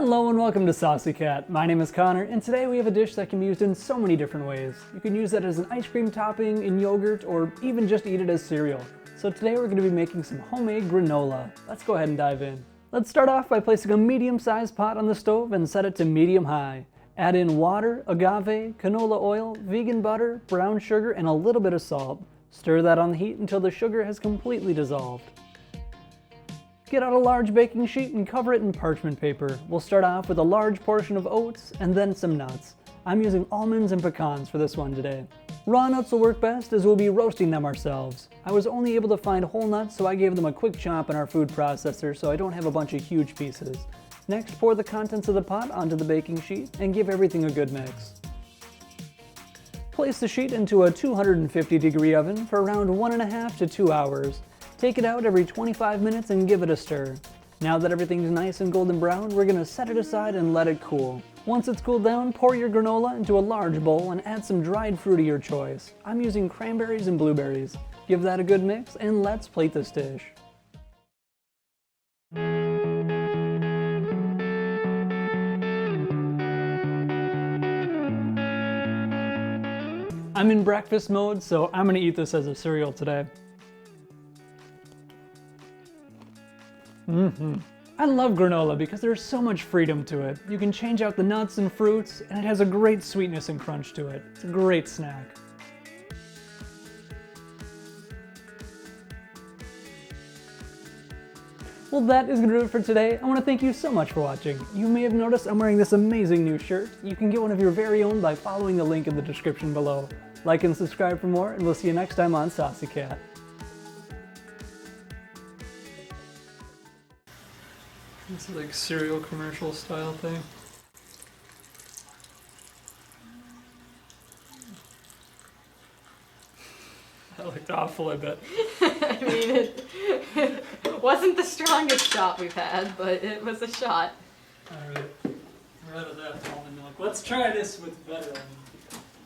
Hello and welcome to Saucy Cat. My name is Connor, and today we have a dish that can be used in so many different ways. You can use that as an ice cream topping, in yogurt, or even just eat it as cereal. So today we're going to be making some homemade granola. Let's go ahead and dive in. Let's start off by placing a medium-sized pot on the stove and set it to medium-high. Add in water, agave, canola oil, vegan butter, brown sugar, and a little bit of salt. Stir that on the heat until the sugar has completely dissolved. Get out a large baking sheet and cover it in parchment paper. We'll start off with a large portion of oats and then some nuts. I'm using almonds and pecans for this one today. Raw nuts will work best as we'll be roasting them ourselves. I was only able to find whole nuts, so I gave them a quick chop in our food processor so I don't have a bunch of huge pieces. Next, pour the contents of the pot onto the baking sheet and give everything a good mix. Place the sheet into a 250-degree oven for around 1.5 to 2 hours. Take it out every 25 minutes and give it a stir. Now that everything's nice and golden brown, we're going to set it aside and let it cool. Once it's cooled down, pour your granola into a large bowl and add some dried fruit of your choice. I'm using cranberries and blueberries. Give that a good mix and let's plate this dish. I'm in breakfast mode, so I'm going to eat this as a cereal today. I love granola because there's so much freedom to it. You can change out the nuts and fruits, and it has a great sweetness and crunch to it. It's a great snack. Well, that is going to do it for today. I want to thank you so much for watching. You may have noticed I'm wearing this amazing new shirt. You can get one of your very own by following the link in the description below. Like and subscribe for more, and we'll see you next time on Saucy Cat. It's like cereal commercial style thing. That looked awful, I bet. I mean, it wasn't the strongest shot we've had, but it was a shot. Alright. We're out of that almond milk. Let's try this with better almond milk.